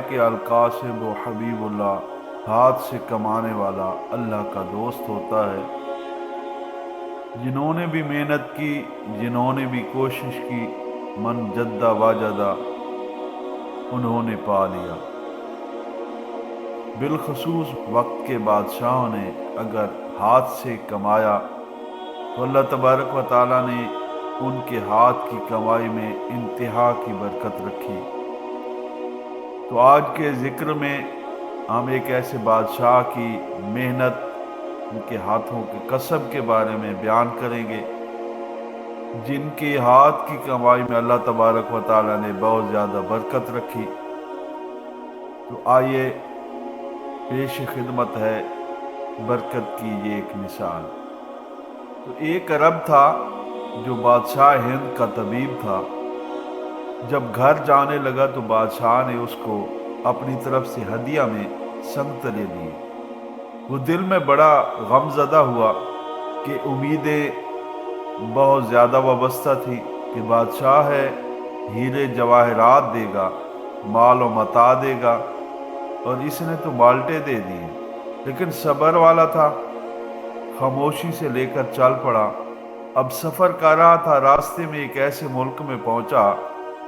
کہ القاسم و حبیب اللہ ہاتھ سے کمانے والا اللہ کا دوست ہوتا ہے۔ جنہوں نے بھی محنت کی، جنہوں نے بھی کوشش کی، من جدہ واجدہ انہوں نے پا لیا۔ بالخصوص وقت کے بادشاہوں نے اگر ہاتھ سے کمایا تو اللہ تبارک و تعالیٰ نے ان کے ہاتھ کی کمائی میں انتہا کی برکت رکھی۔ تو آج کے ذکر میں ہم ایک ایسے بادشاہ کی محنت، ان کے ہاتھوں کے کسب کے بارے میں بیان کریں گے، جن کے ہاتھ کی کمائی میں اللہ تبارک و تعالیٰ نے بہت زیادہ برکت رکھی۔ تو آئیے پیش خدمت ہے برکت کی یہ ایک مثال۔ تو ایک عرب تھا جو بادشاہ ہند کا طبیب تھا۔ جب گھر جانے لگا تو بادشاہ نے اس کو اپنی طرف سے ہدیہ میں سنگترے دیے۔ وہ دل میں بڑا غم زدہ ہوا کہ امیدیں بہت زیادہ وابستہ تھی کہ بادشاہ ہے، ہیرے جواہرات دے گا، مال و متاع دے گا، اور اس نے تو مالٹے دے دیے۔ لیکن صبر والا تھا، خاموشی سے لے کر چل پڑا۔ اب سفر کر رہا تھا، راستے میں ایک ایسے ملک میں پہنچا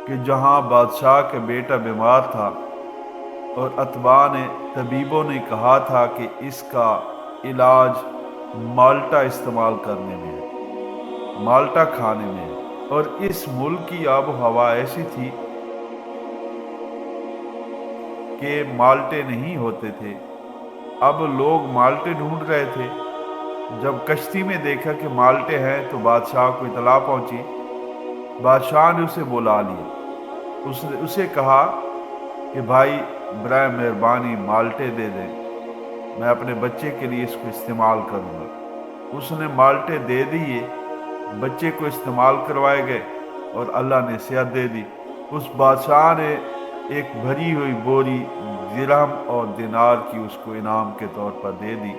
کہ جہاں بادشاہ کا بیٹا بیمار تھا، اور اتباع نے، طبیبوں نے کہا تھا کہ اس کا علاج مالٹا استعمال کرنے میں ہے، مالٹا کھانے میں ہے۔ اور اس ملک کی آب و ہوا ایسی تھی کہ مالٹے نہیں ہوتے تھے۔ اب لوگ مالٹے ڈھونڈ رہے تھے۔ جب کشتی میں دیکھا کہ مالٹے ہیں تو بادشاہ کو اطلاع پہنچی۔ بادشاہ نے اسے بلا لیا۔ اس نے اسے کہا کہ بھائی برائے مہربانی مالٹے دے دیں، میں اپنے بچے کے لیے اس کو استعمال کروں گا۔ اس نے مالٹے دے دیے، بچے کو استعمال کروائے گئے اور اللہ نے صحت دے دی۔ اس بادشاہ نے ایک بھری ہوئی بوری درہم اور دینار کی اس کو انعام کے طور پر دے دی۔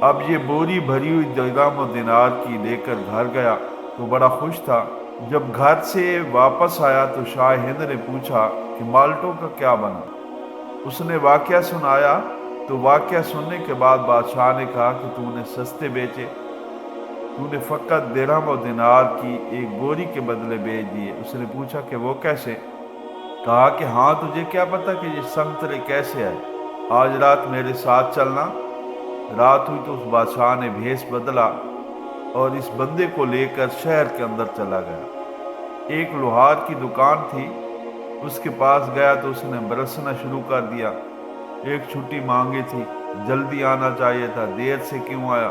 اب یہ بوری بھری ہوئی درہم اور دینار کی لے کر گھر گیا تو بڑا خوش تھا۔ جب گھر سے واپس آیا تو شاہ ہند نے پوچھا کہ مالٹوں کا کیا بنا۔ اس نے واقعہ سنایا تو واقعہ سننے کے بعد بادشاہ نے کہا کہ تو نے سستے بیچے، تو نے فقط درہم اور دینار کی ایک بوری کے بدلے بیچ دیے۔ اس نے پوچھا کہ وہ کیسے؟ کہا کہ ہاں تجھے کیا پتا کہ یہ سنگترے کیسے ہے، آج رات میرے ساتھ چلنا۔ رات ہوئی تو اس بادشاہ نے بھیس بدلا اور اس بندے کو لے کر شہر کے اندر چلا گیا۔ ایک لوہار کی دکان تھی، اس کے پاس گیا تو اس نے برسنا شروع کر دیا۔ ایک چھٹی مانگی تھی، جلدی آنا چاہیے تھا، دیر سے کیوں آیا؟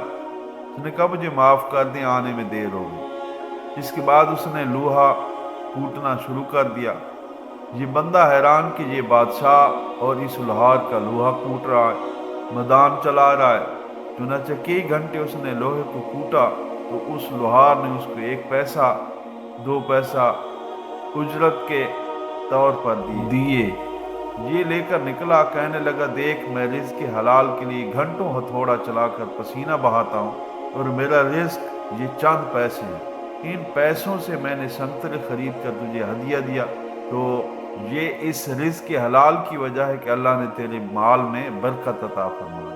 اس نے کہا مجھے معاف کر دیں، آنے میں دیر ہو گئی۔ اس کے بعد اس نے لوہا کوٹنا شروع کر دیا۔ یہ بندہ حیران کہ یہ بادشاہ اور اس لوہار کا لوہا کوٹ رہا ہے، میدان چلا رہا ہے۔ چنانچہ کئی گھنٹے اس نے لوہے کو کوٹا تو اس لوہار نے اس کو 1 پیسہ 2 پیسہ اجرت کے طور پر دیے۔ یہ لے کر نکلا، کہنے لگا دیکھ میں رزق کے حلال کے لیے گھنٹوں ہتھوڑا چلا کر پسینہ بہاتا ہوں، اور میرا رزق یہ چند پیسے ہیں۔ ان پیسوں سے میں نے سنگترے خرید کر تجھے ہدیہ دیا، تو یہ اس رزق کے حلال کی وجہ ہے کہ اللہ نے تیرے مال میں برکت عطا فرمائی۔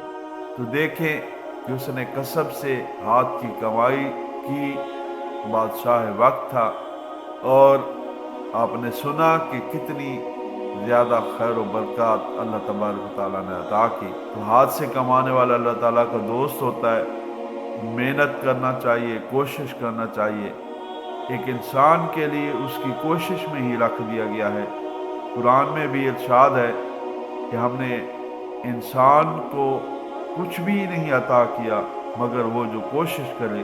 تو دیکھیں کہ اس نے کسب سے ہاتھ کی کمائی کی، بادشاہ وقت تھا، اور آپ نے سنا کہ کتنی زیادہ خیر و برکات اللہ تبارک و تعالیٰ نے عطا کی۔ تو ہاتھ سے کمانے والا اللہ تعالیٰ کا دوست ہوتا ہے۔ محنت کرنا چاہیے، کوشش کرنا چاہیے۔ ایک انسان کے لیے اس کی کوشش میں ہی رکھ دیا گیا ہے۔ قرآن میں بھی ارشاد ہے کہ ہم نے انسان کو کچھ بھی نہیں عطا کیا مگر وہ جو کوشش کرے،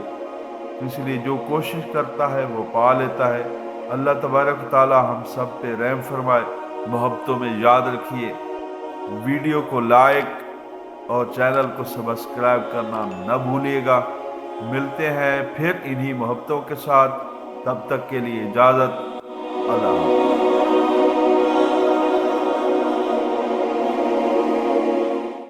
اس لیے جو کوشش کرتا ہے وہ پا لیتا ہے۔ اللہ تبارک تعالی ہم سب پہ رحم فرمائے۔ محبتوں میں یاد رکھیے، ویڈیو کو لائک اور چینل کو سبسکرائب کرنا نہ بھولیے گا۔ ملتے ہیں پھر انہی محبتوں کے ساتھ، تب تک کے لیے اجازت، اللہ حافظ۔